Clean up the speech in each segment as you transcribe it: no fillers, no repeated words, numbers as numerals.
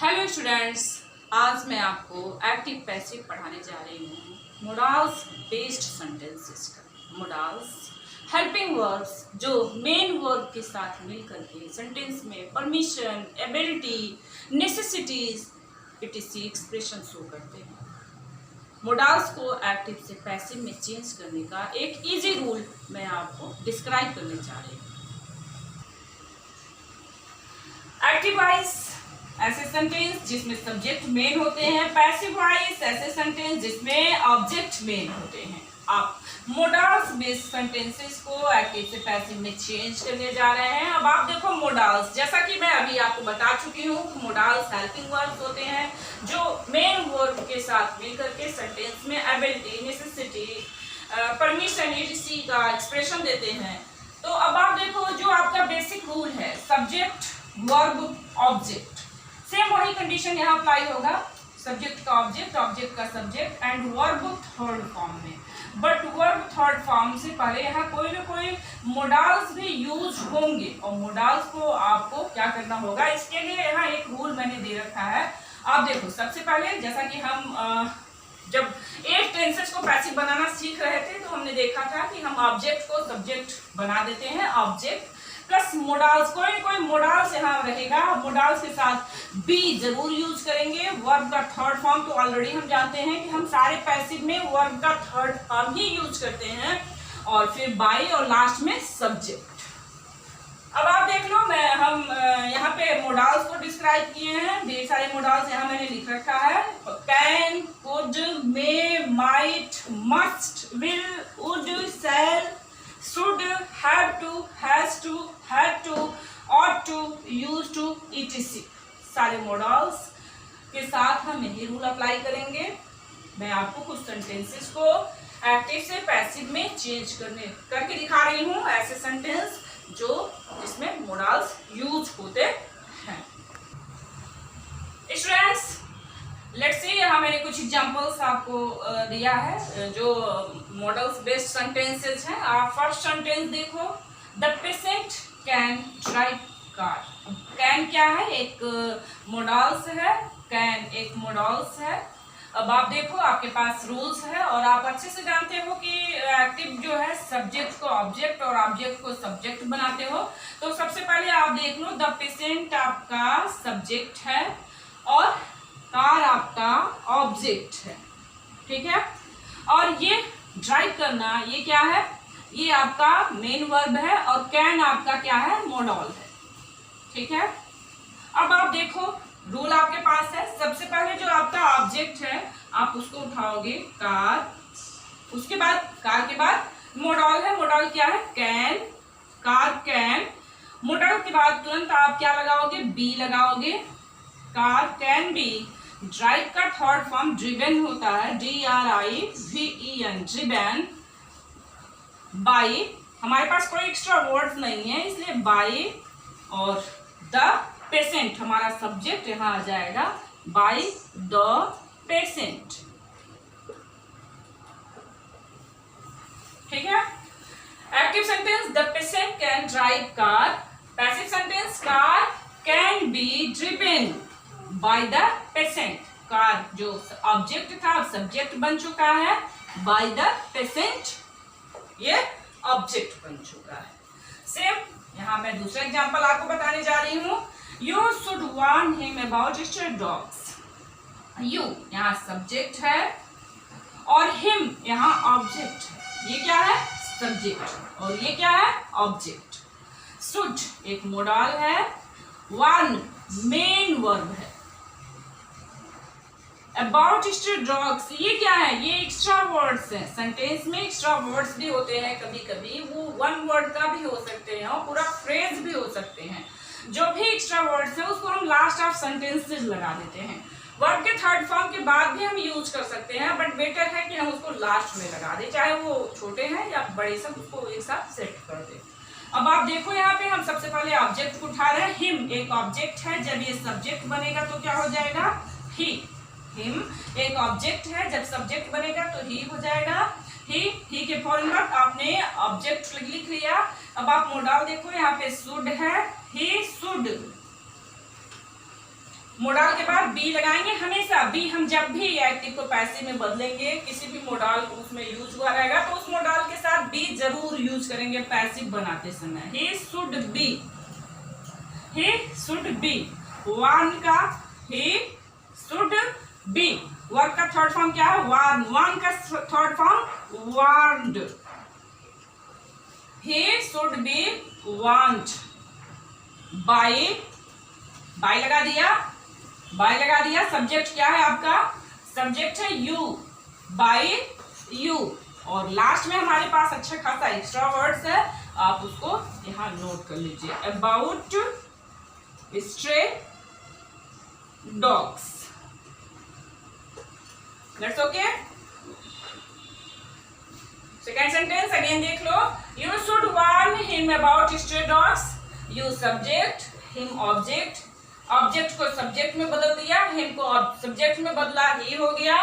Hello students, आज मैं आपको एक्टिव पैसिव पढ़ाने जा रही हूँ modals based sentence system. Modals helping verbs जो मेन वर्ब के साथ मिलकर के सेंटेंस में permission, ability, necessities etc expression show करते हैं। मोडाल्स को एक्टिव से पैसिव में चेंज करने का एक इजी रूल मैं आपको डिस्क्राइब करने जा रही हूँ। एक्टिव वॉइस ऐसे सेंटेंस जिसमें सब्जेक्ट मेन होते हैं, पैसिव वॉइस ऐसे सेंटेंस जिसमें ऑब्जेक्ट मेन होते हैं। आप मोडाल्स बेस्ड सेंटेंसेस को एक्टिव से पैसिव में चेंज करने जा रहे हैं। अब आप देखो मोडाल्स, जैसा कि मैं अभी आपको बता चुकी हूँ, मोडाल्स हेल्पिंग वर्ब्स होते हैं जो मेन वर्ब के साथ मिलकर के सेंटेंस में एबिलिटी, नेसेसिटी, परमिशन etc का एक्सप्रेशन देते हैं। तो अब आप देखो जो आपका बेसिक रूल है, सब्जेक्ट वर्ब ऑब्जेक्ट, सेम वही कंडीशन यहाँ अप्लाई होगा। सब्जेक्ट का ऑब्जेक्ट, ऑब्जेक्ट का subject and verb third form में। बट वर्ब थर्ड फॉर्म से पहले यहाँ कोई ना कोई मोडाल्स भी यूज होंगे और मोडाल्स को आपको क्या करना होगा, इसके लिए यहाँ एक रूल मैंने दे रखा है। आप देखो, सबसे पहले जैसा कि हम जब एक टेंसेस को पैसिव बनाना सीख रहे थे तो हमने देखा था कि हम ऑब्जेक्ट को सब्जेक्ट बना देते हैं। ऑब्जेक्ट प्लस मोडाल्स, कोई मोडाल्स यहाँ रहेगा, मोडाल्स के साथ बी जरूर यूज करेंगे। वर्ब का थर्ड फॉर्म तो ऑलरेडी हम जानते हैं कि हम सारे पैसिव में वर्ब का थर्ड फॉर्म ही यूज करते हैं, और फिर बाई और लास्ट में सब्जेक्ट। अब आप देख लो, हम यहाँ पे मोडाल्स को डिस्क्राइब किए हैं, ढेर सारे मोडाल्स यहाँ मैंने लिख रखा है। Can, could, may, might, must, will, would, shall, should, have to, has to, had to, ought to, used to etc सारे मॉडल्स के साथ हम यही रूल अप्लाई करेंगे। मैं आपको कुछ सेंटेंसेस को एक्टिव से पैसिव में चेंज करके दिखा रही हूँ, ऐसे सेंटेंस जिसमें मॉडल्स यूज होते हैं। स्टूडेंट्स, लेट्स सी, यहाँ मैंने कुछ एग्जांपल्स आपको दिया है जो मॉडल्स बेस्ड सेंटेंसेस हैं। आप फर्स्ट सेंटेंस देखो, the patient can drive car. Can क्या है, एक मॉडल्स है, कैन एक मॉडल्स है। अब आप देखो, आपके पास रूल्स है और आप अच्छे से जानते हो कि एक्टिव जो है सब्जेक्ट को ऑब्जेक्ट और ऑब्जेक्ट को सब्जेक्ट बनाते हो। तो सबसे पहले आप देख लो, द पेशेंट आपका सब्जेक्ट है और कार आपका ऑब्जेक्ट है, ठीक है। और ये ड्राइव करना, ये क्या है, ये आपका मेन वर्ब है और कैन आपका क्या है, मॉडल है, ठीक है। अब आप देखो, रूल आपके पास है। सबसे पहले जो आपका ऑब्जेक्ट है आप उसको उठाओगे कार, उसके बाद कार के बाद मॉडल है, मॉडल क्या है, कैन, कार कैन। मॉडल के बाद तुरंत आप क्या लगाओगे, बी लगाओगे, कार कैन बी। ड्राइव का थर्ड फॉर्म ड्रिवेन होता है, DRIVEN, ड्रिवेन बाई। हमारे पास कोई एक्स्ट्रा वर्ड्स नहीं है इसलिए बाई, और द पेशेंट हमारा सब्जेक्ट यहाँ आ जाएगा, बाई द पेशेंट, ठीक है। Active sentence, the patient can drive car. Passive sentence, car can be driven by the patient. Car जो ऑब्जेक्ट था अब सब्जेक्ट बन चुका है, बाय द पेशेंट ये ऑब्जेक्ट बन चुका है। सेम यहाँ मैं दूसरा एग्जांपल आपको बताने जा रही हूँ। You should warn him about stray dogs. You यहाँ सब्जेक्ट है और हिम यहाँ ऑब्जेक्ट है। ये क्या है, सब्जेक्ट, और ये क्या है, ऑब्जेक्ट। शुड एक मॉडल है, वार्न मेन वर्ब है, अबाउट स्ट्रे डॉग्स ये क्या है, ये एक्स्ट्रा वर्ड्स हैं। सेंटेंस में एक्स्ट्रा वर्ड्स भी होते हैं, कभी कभी वो वन वर्ड का भी हो सकते हैं और पूरा फ्रेज भी हो सकते हैं। जो भी एक्स्ट्रा वर्ड्स है उसको हम लास्ट ऑफ सेंटेंसेस लगा देते हैं। वर्ड के थर्ड फॉर्म के बाद भी हम यूज कर सकते हैं, बट बेटर है कि हम उसको लास्ट में लगा दें, चाहे वो छोटे हैं या बड़े, सब उसको एक साथ सेट कर दें। अब आप देखो, यहाँ पे हम सबसे पहले ऑब्जेक्ट को उठा रहे हैं। हिम एक ऑब्जेक्ट है, जब ये सब्जेक्ट बनेगा तो क्या हो जाएगा, ही। हिम एक ऑब्जेक्ट है, जब सब्जेक्ट बनेगा तो ही हो जाएगा, ही के फौरन बाद आपने ऑब्जेक्ट लिख लिया। अब आप मॉडल देखो, यहाँ पे शुड है, ही शुड मोडाल के बाद बी लगाएंगे हमेशा। बी हम जब भी एक्टिव को पैसिव में बदलेंगे, किसी भी मोडाल उसमें यूज हुआ रहेगा तो उस मोडाल के साथ बी जरूर यूज करेंगे पैसिव बनाते समय। He should be, he should be, warn का ही शुड बी, वर्ब का थर्ड फॉर्म क्या है? वार्न। वार्न का third form warned. He should be warned by, by लगा दिया, बाय लगा दिया। सब्जेक्ट क्या है आपका? सब्जेक्ट है यू, बाय यू। और लास्ट में हमारे पास अच्छा खासा एक्स्ट्रा वर्ड्स है, आप उसको यहां नोट कर लीजिए। About stray dogs, that's okay. Second sentence again देख लो। You should warn him about stray dogs. You subject, him object, object को सब्जेक्ट में बदल दिया, हिम को सब्जेक्ट में बदला, ही हो गया।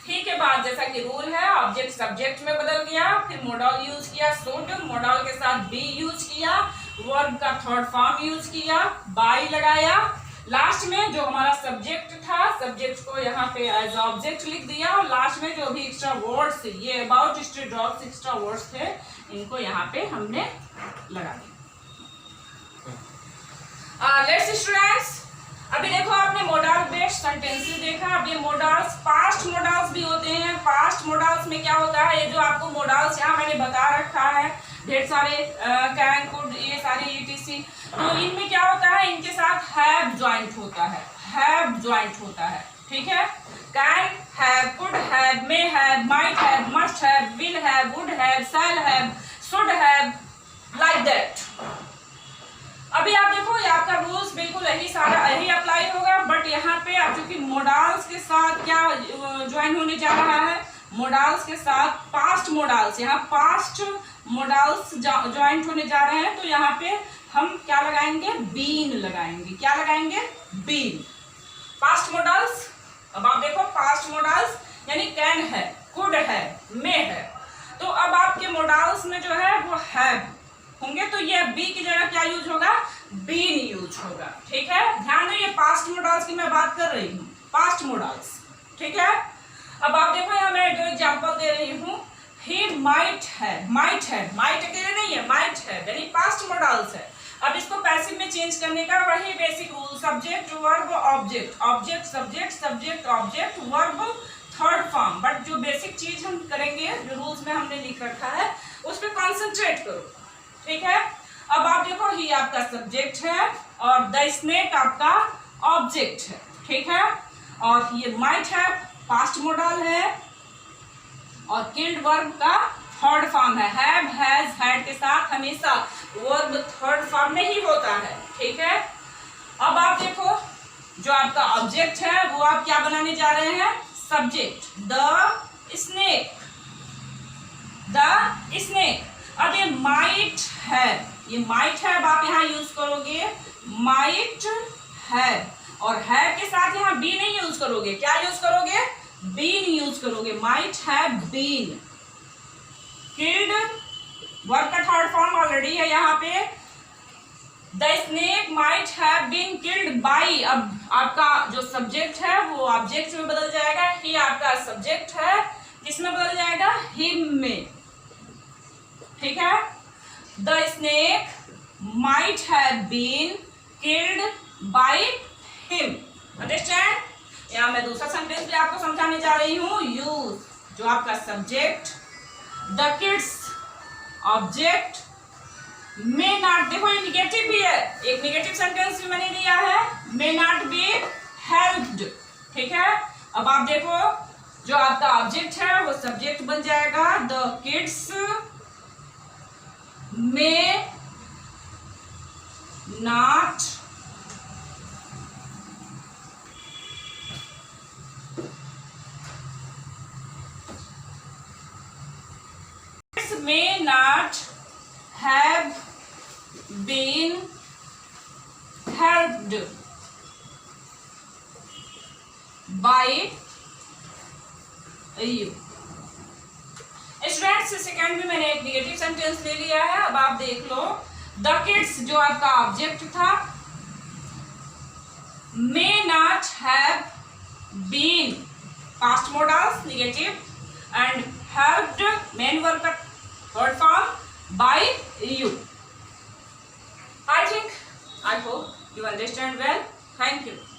ही के बाद जैसा कि रूल है ऑब्जेक्ट सब्जेक्ट में बदल गया, फिर मोडल यूज किया शुड, मोडल के साथ बी यूज किया, वर्ब का थर्ड फॉर्म यूज किया, बाय लगाया। लास्ट में जो हमारा सब्जेक्ट था, सब्जेक्ट को यहाँ पे एज ऑब्जेक्ट लिख दिया, और लास्ट में जो भी एक्स्ट्रा वर्ड्स, ये about stray dogs extra words थे, इनको यहाँ पे हमने लगा दिया। लेट्स स्टूडेंट्स, अभी देखो आपने मोडाल बेस्ड सेंटेंसेस देखा। अब ये मोडाल्स, पास्ट मोडाल्स भी होते हैं। पास्ट मोडाल्स में क्या होता है? ये जो आपको मोडाल्स यहाँ मैंने बता रखा है, ढेर सारे कैन, कुड, ये सारे ईटीसी, तो इनमें क्या होता है? इनके साथ हैव ज्वाइंट होता है, हैव ज्वाइंट होता है, ठीक है। Can have, could have, may have, might have, must have, will have, would have, shall have, should have, like that. अभी आप देखो ये आपका रूल्स बिल्कुल यही सारा यही अप्लाई होगा, बट यहाँ पे आप चूंकि मोडाल्स के साथ क्या ज्वाइन होने जा रहा है? मोडाल्स के साथ पास्ट मोडाल्स, यहाँ पास्ट मोडाल्स ज्वाइंट होने जा रहे हैं, तो यहाँ पे हम क्या लगाएंगे? बीन लगाएंगे। क्या लगाएंगे? बीन। पास्ट मोडाल्स, अब आप देखो पास्ट मोडाल्स यानी कैन है, कुड है, मे है, तो अब आपके मोडाल्स में जो है वो हैव होंगे, तो ये बी की जगह क्या यूज होगा? बीन यूज होगा, ठीक है। ध्यान दो, ये पास्ट मोडाल्स की मैं बात कर रही हूँ, पास्ट मोडाल्स, ठीक है। अब आप देखो यहाँ मैं जो एग्जांपल दे रही हूँ, ही माइट है, माइट है, माइट अकेले नहीं है, माइट है यानी पास्ट मोडाल्स है। अब इसको पैसिव में चेंज करने का वही basic rule, subject verb object, object subject, subject object, verb third form. But जो बेसिक चीज हम करेंगे, जो रूल्स में हमने लिख रखा है, उस पर कॉन्सेंट्रेट करो, ठीक है। अब आप देखो ही आपका सब्जेक्ट है और द स्नेक आपका ऑब्जेक्ट है, ठीक है। और ये माइट है पास्ट मॉडल है, और किल्ड वर्ब का थर्ड फॉर्म है। हैव, हैज, हैड के साथ हमेशा वर्ब थर्ड फॉर्म में ही होता है, ठीक है। अब आप देखो जो आपका ऑब्जेक्ट है वो आप क्या बनाने जा रहे हैं? Subject, the snake, the snake. अब ये माइट है, ये माइट है, अब आप यहाँ यूज करोगे माइट है, और है के साथ यहाँ बी नहीं यूज करोगे, क्या यूज करोगे? बीन यूज करोगे, माइट है बीन। किल्ड वर्ब का थर्ड फॉर्म ऑलरेडी है यहाँ पे, the snake might have been killed by. अब आपका जो सब्जेक्ट है वो ऑब्जेक्ट में बदल जाएगा, ही आपका सब्जेक्ट है, किसमें बदल जाएगा? हिम में, ठीक है। The snake might have been killed by him, understand. यहाँ मैं दूसरा सेंटेंस भी आपको समझाने जा रही हूँ। यूज जो आपका subject, the kids object, may not, देखो ये निगेटिव भी है, एक निगेटिव सेंटेंस भी मैंने दिया है, मे नॉट बी हेल्प्ड, ठीक है। अब आप देखो जो आपका ऑब्जेक्ट है वो सब्जेक्ट बन जाएगा, the kids may not may not have been helped by you। Students second में मैंने एक निगेटिव सेंटेंस ले लिया है, अब आप देख लो द किड्स जो आपका ऑब्जेक्ट था, may not much have been, past modals negative, and helped main verb का third form by you. I think, I hope you understand well. Thank you.